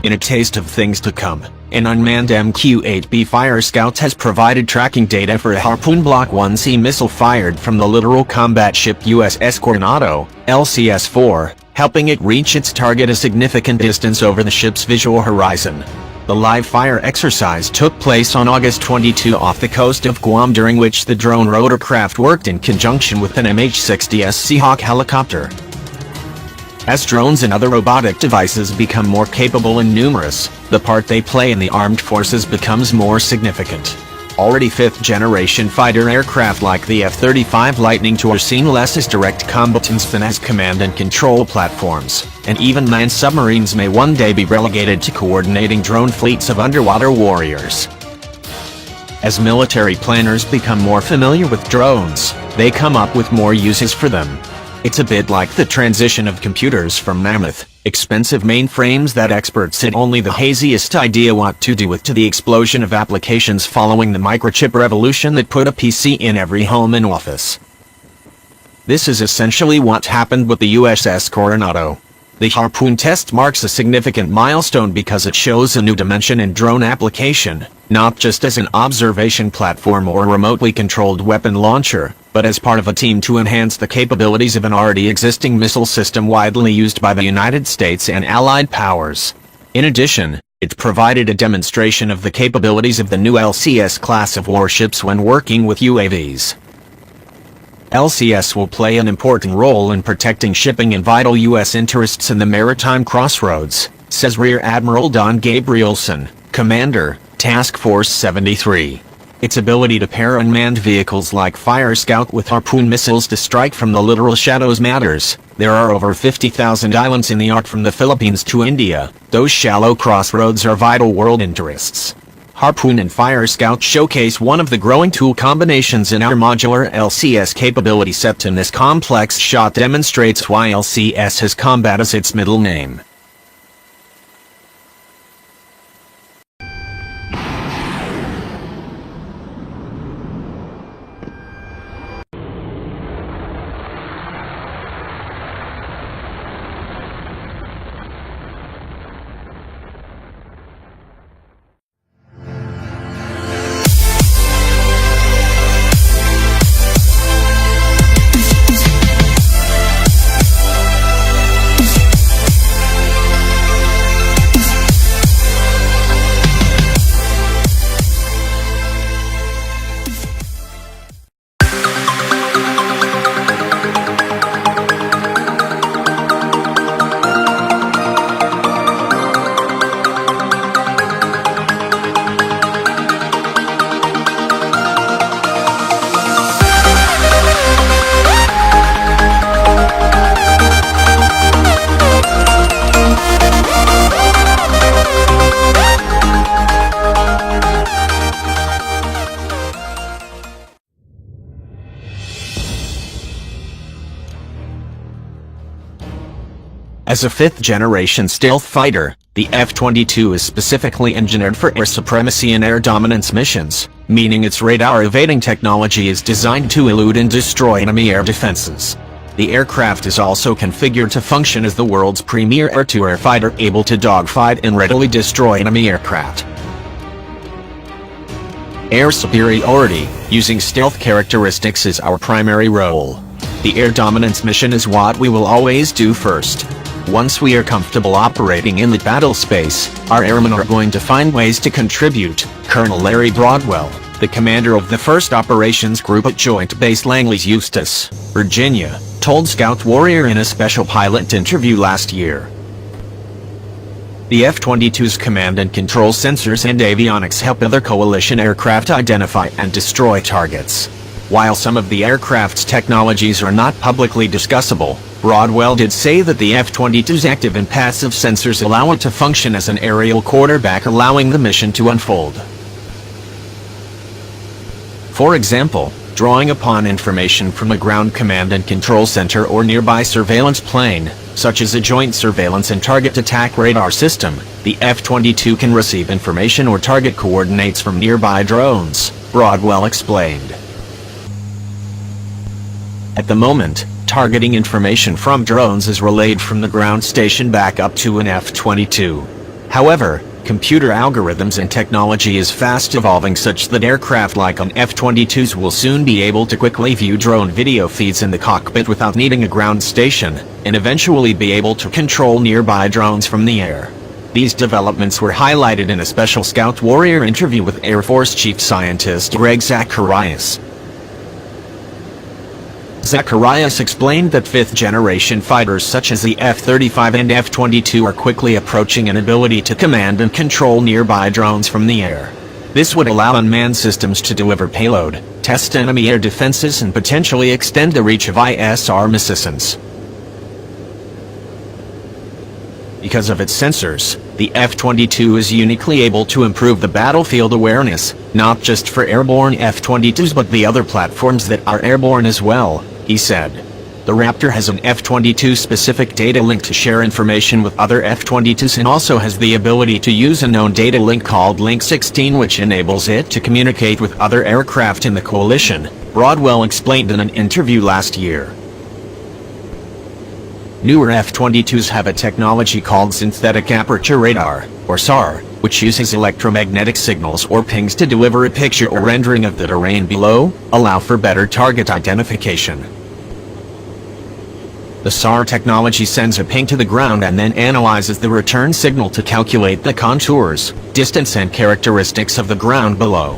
In a taste of things to come, an unmanned MQ-8B Fire Scout has provided tracking data for a Harpoon Block 1C missile fired from the littoral combat ship USS Coronado, LCS-4, helping it reach its target a significant distance over the ship's visual horizon. The live fire exercise took place on August 22 off the coast of Guam, during which the drone rotorcraft worked in conjunction with an MH-60S Seahawk helicopter. As drones and other robotic devices become more capable and numerous, the part they play in the armed forces becomes more significant. Already fifth-generation fighter aircraft like the F-35 Lightning II are seen less as direct combatants than as command and control platforms, and even manned submarines may one day be relegated to coordinating drone fleets of underwater warriors. As military planners become more familiar with drones, they come up with more uses for them. It's a bit like the transition of computers from mammoth, expensive mainframes that experts had only the haziest idea what to do with to the explosion of applications following the microchip revolution that put a PC in every home and office. This is essentially what happened with the USS Coronado. The Harpoon test marks a significant milestone because it shows a new dimension in drone application, not just as an observation platform or remotely controlled weapon launcher, but as part of a team to enhance the capabilities of an already existing missile system widely used by the United States and allied powers. In addition, it provided a demonstration of the capabilities of the new LCS class of warships when working with UAVs. LCS will play an important role in protecting shipping and vital U.S. interests in the maritime crossroads, says Rear Admiral Don Gabrielson, Commander, Task Force 73. Its ability to pair unmanned vehicles like Fire Scout with Harpoon missiles to strike from the littoral shadows matters. There are over 50,000 islands in the arc from the Philippines to India. Those shallow crossroads are vital world interests. Harpoon and Fire Scout showcase one of the growing tool combinations in our modular LCS capability set, and this complex shot demonstrates why LCS has combat as its middle name. As a fifth-generation stealth fighter, the F-22 is specifically engineered for air supremacy and air dominance missions, meaning its radar-evading technology is designed to elude and destroy enemy air defenses. The aircraft is also configured to function as the world's premier air-to-air fighter, able to dogfight and readily destroy enemy aircraft. Air superiority, using stealth characteristics, is our primary role. The air dominance mission is what we will always do first. Once we are comfortable operating in the battle space, our airmen are going to find ways to contribute, Colonel Larry Broadwell, the commander of the 1st Operations Group at Joint Base Langley's Eustis, Virginia, told Scout Warrior in a special pilot interview last year. The F-22's command and control sensors and avionics help other coalition aircraft identify and destroy targets. While some of the aircraft's technologies are not publicly discussable, Broadwell did say that the F-22's active and passive sensors allow it to function as an aerial quarterback, allowing the mission to unfold. For example, drawing upon information from a ground command and control center or nearby surveillance plane, such as a joint surveillance and target attack radar system, the F-22 can receive information or target coordinates from nearby drones, Broadwell explained. At the moment, targeting information from drones is relayed from the ground station back up to an F-22. However, computer algorithms and technology is fast evolving such that aircraft like on F-22s will soon be able to quickly view drone video feeds in the cockpit without needing a ground station, and eventually be able to control nearby drones from the air. These developments were highlighted in a special Scout Warrior interview with Air Force Chief Scientist Greg Zacharias. Zacharias explained that fifth-generation fighters such as the F-35 and F-22 are quickly approaching an ability to command and control nearby drones from the air. This would allow unmanned systems to deliver payload, test enemy air defenses and potentially extend the reach of ISR missiles. Because of its sensors, the F-22 is uniquely able to improve the battlefield awareness, not just for airborne F-22s but the other platforms that are airborne as well, he said. The Raptor has an F-22 specific data link to share information with other F-22s and also has the ability to use a known data link called Link 16 which enables it to communicate with other aircraft in the coalition, Broadwell explained in an interview last year. Newer F-22s have a technology called synthetic aperture radar, or SAR, which uses electromagnetic signals or pings to deliver a picture or rendering of the terrain below, allow for better target identification. The SAR technology sends a ping to the ground and then analyzes the return signal to calculate the contours, distance and characteristics of the ground below.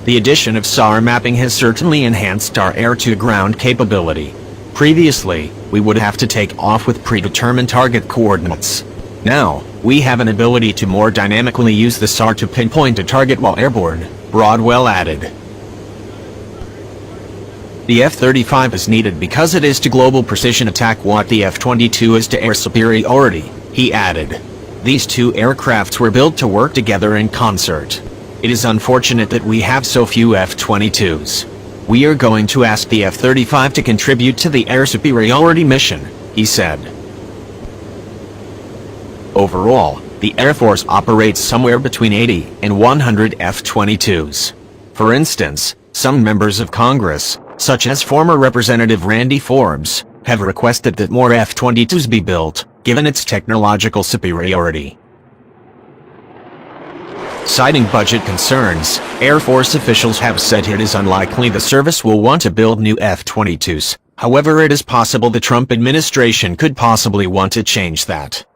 The addition of SAR mapping has certainly enhanced our air-to-ground capability. Previously, we would have to take off with predetermined target coordinates. Now, we have an ability to more dynamically use the SAR to pinpoint a target while airborne, Broadwell added. The F-35 is needed because it is to global precision attack what the F-22 is to air superiority, he added. These two aircrafts were built to work together in concert. It is unfortunate that we have so few F-22s. We are going to ask the F-35 to contribute to the air superiority mission, he said. Overall, the Air Force operates somewhere between 80 and 100 F-22s. For instance, some members of Congress, such as former Representative Randy Forbes, have requested that more F-22s be built, given its technological superiority. Citing budget concerns, Air Force officials have said it is unlikely the service will want to build new F-22s. However, it is possible the Trump administration could possibly want to change that.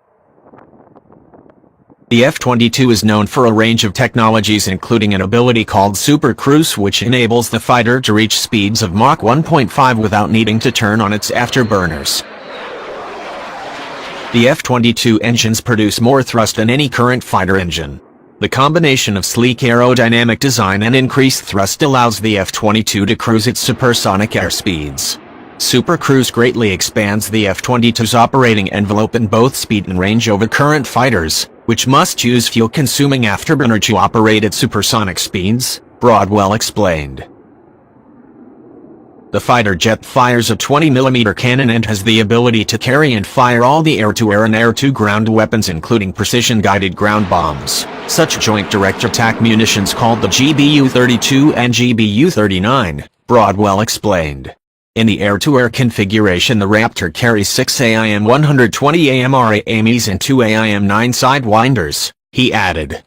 The F-22 is known for a range of technologies including an ability called Super Cruise which enables the fighter to reach speeds of Mach 1.5 without needing to turn on its afterburners. The F-22 engines produce more thrust than any current fighter engine. The combination of sleek aerodynamic design and increased thrust allows the F-22 to cruise at supersonic airspeeds. Super Cruise greatly expands the F-22's operating envelope in both speed and range over current fighters, which must use fuel-consuming afterburner to operate at supersonic speeds, Broadwell explained. The fighter jet fires a 20mm cannon and has the ability to carry and fire all the air-to-air and air-to-ground weapons including precision-guided ground bombs, such joint direct attack munitions called the GBU-32 and GBU-39, Broadwell explained. In the air-to-air configuration the Raptor carries 6 AIM-120 AMRA AMEs and 2 AIM-9 Sidewinders, he added.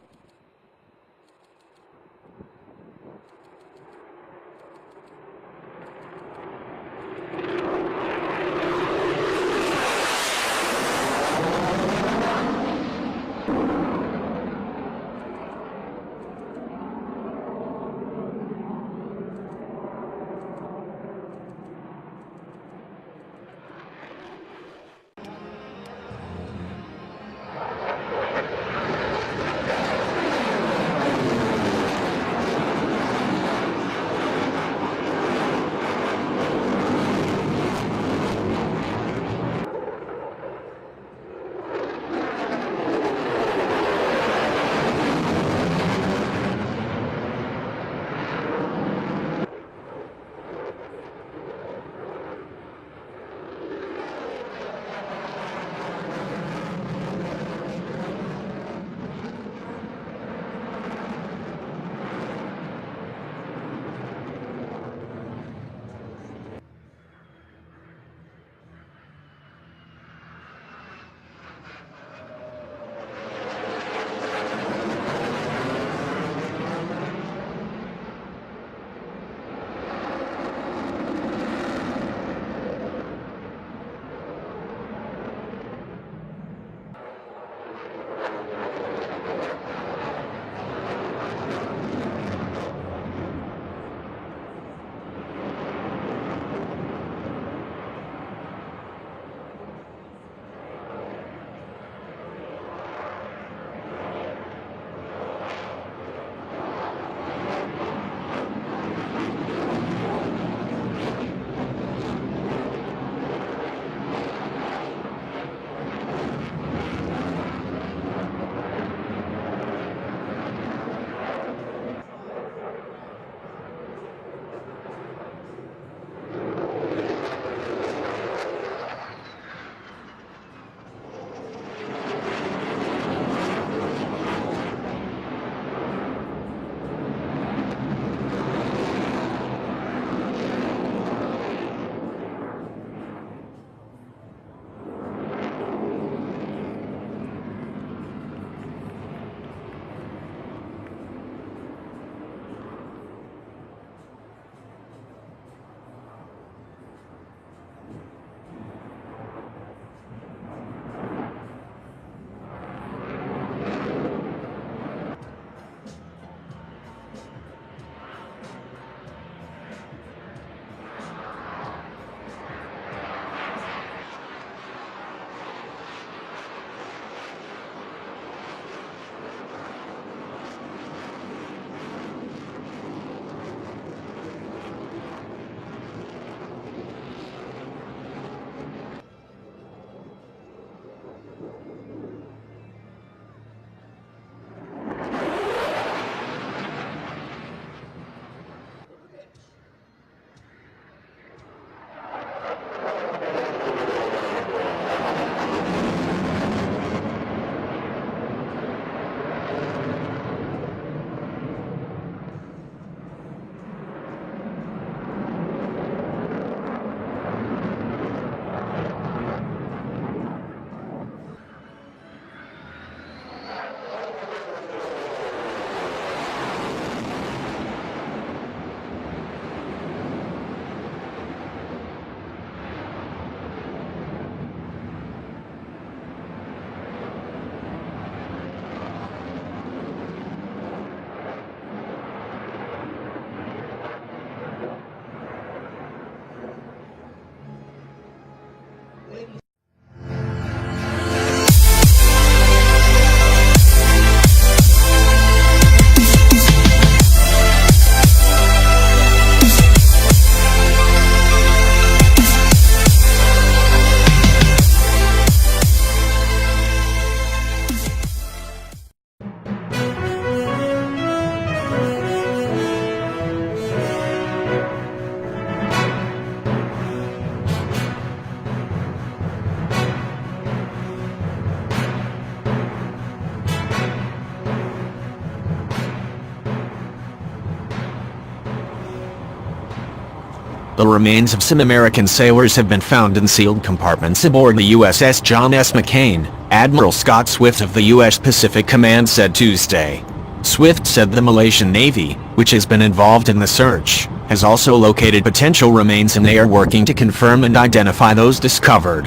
The remains of some American sailors have been found in sealed compartments aboard the USS John S. McCain, Admiral Scott Swift of the U.S. Pacific Command said Tuesday. Swift said the Malaysian Navy, which has been involved in the search, has also located potential remains and they are working to confirm and identify those discovered.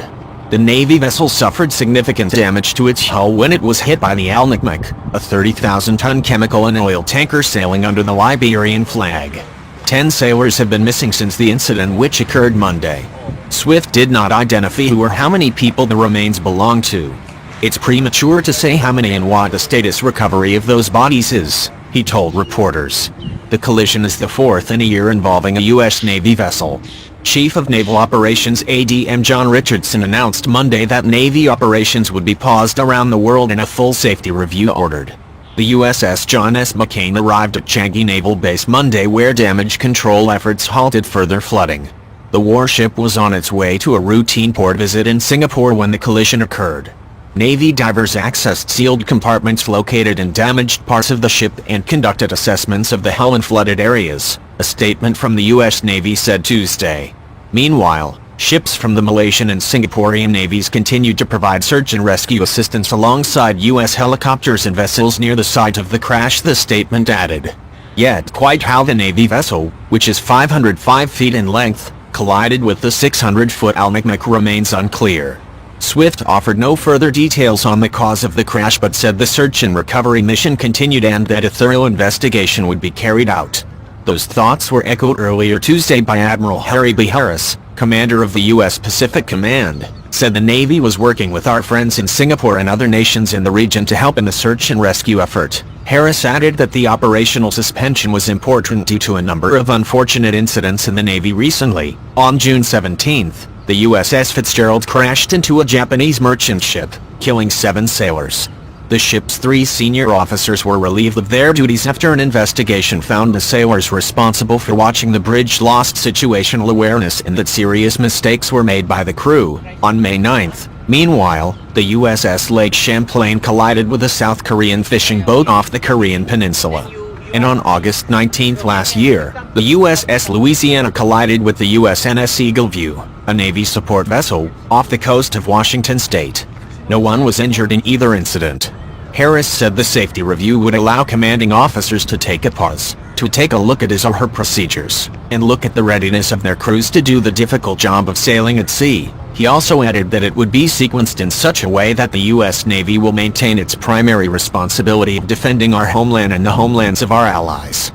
The Navy vessel suffered significant damage to its hull when it was hit by the Al Nikmak, a 30,000-ton chemical and oil tanker sailing under the Liberian flag. 10 sailors have been missing since the incident, which occurred Monday. Swift did not identify who or how many people the remains belong to. It's premature to say how many and what the status recovery of those bodies is, he told reporters. The collision is the fourth in a year involving a U.S. Navy vessel. Chief of Naval Operations ADM John Richardson announced Monday that Navy operations would be paused around the world and a full safety review ordered. The USS John S. McCain arrived at Changi Naval Base Monday where damage control efforts halted further flooding. The warship was on its way to a routine port visit in Singapore when the collision occurred. Navy divers accessed sealed compartments located in damaged parts of the ship and conducted assessments of the hull in flooded areas, a statement from the U.S. Navy said Tuesday. Meanwhile, ships from the Malaysian and Singaporean navies continued to provide search and rescue assistance alongside U.S. helicopters and vessels near the site of the crash, the statement added. Yet quite how the Navy vessel, which is 505 feet in length, collided with the 600-foot Al Nikmak remains unclear. Swift offered no further details on the cause of the crash but said the search and recovery mission continued and that a thorough investigation would be carried out. Those thoughts were echoed earlier Tuesday by Admiral Harry B. Harris, commander of the U.S. Pacific Command, said the Navy was working with our friends in Singapore and other nations in the region to help in the search and rescue effort. Harris added that the operational suspension was important due to a number of unfortunate incidents in the Navy recently. On June 17th, the USS Fitzgerald crashed into a Japanese merchant ship, killing 7 sailors. The ship's 3 senior officers were relieved of their duties after an investigation found the sailors responsible for watching the bridge lost situational awareness and that serious mistakes were made by the crew. On May 9th, meanwhile, the USS Lake Champlain collided with a South Korean fishing boat off the Korean peninsula. And on August 19th last year, the USS Louisiana collided with the USNS Eagleview, a Navy support vessel, off the coast of Washington state. No one was injured in either incident. Harris said the safety review would allow commanding officers to take a pause, to take a look at his or her procedures, and look at the readiness of their crews to do the difficult job of sailing at sea. He also added that it would be sequenced in such a way that the U.S. Navy will maintain its primary responsibility of defending our homeland and the homelands of our allies.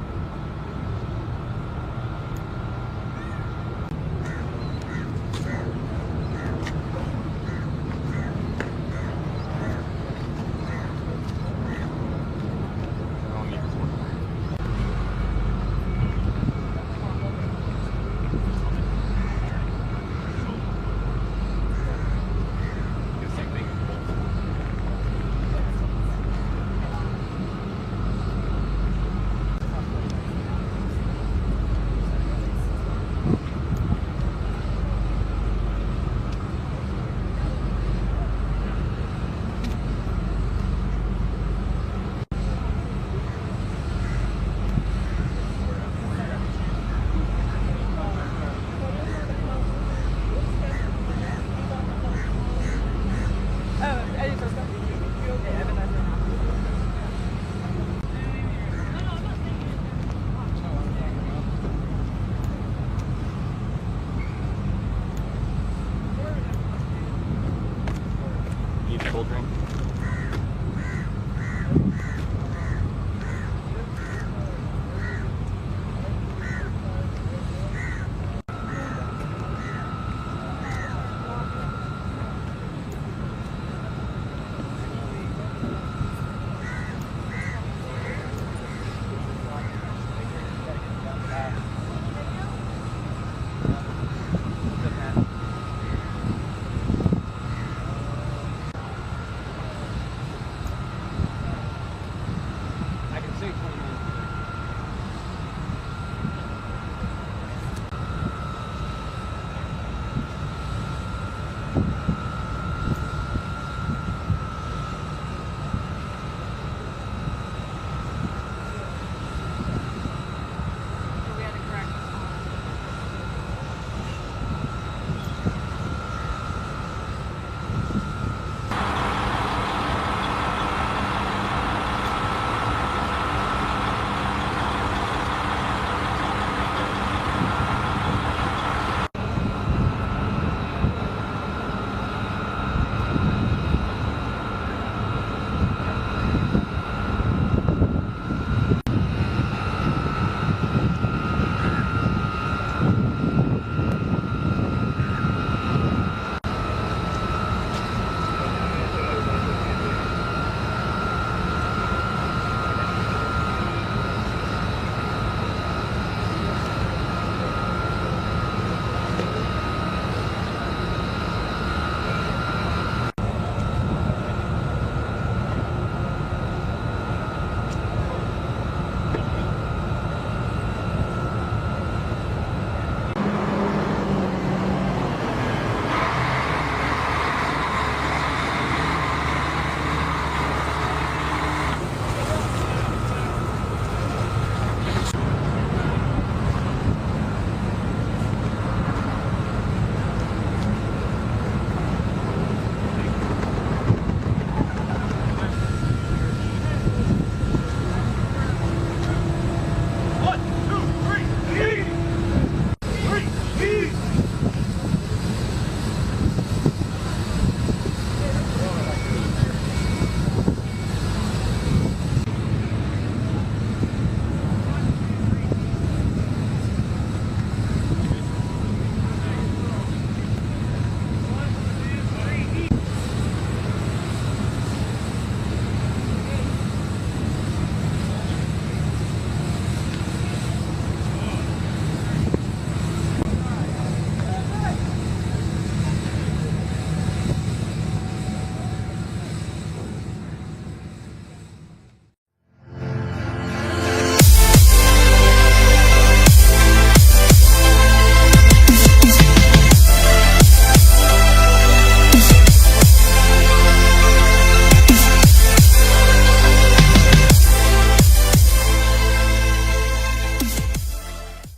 Cold drink?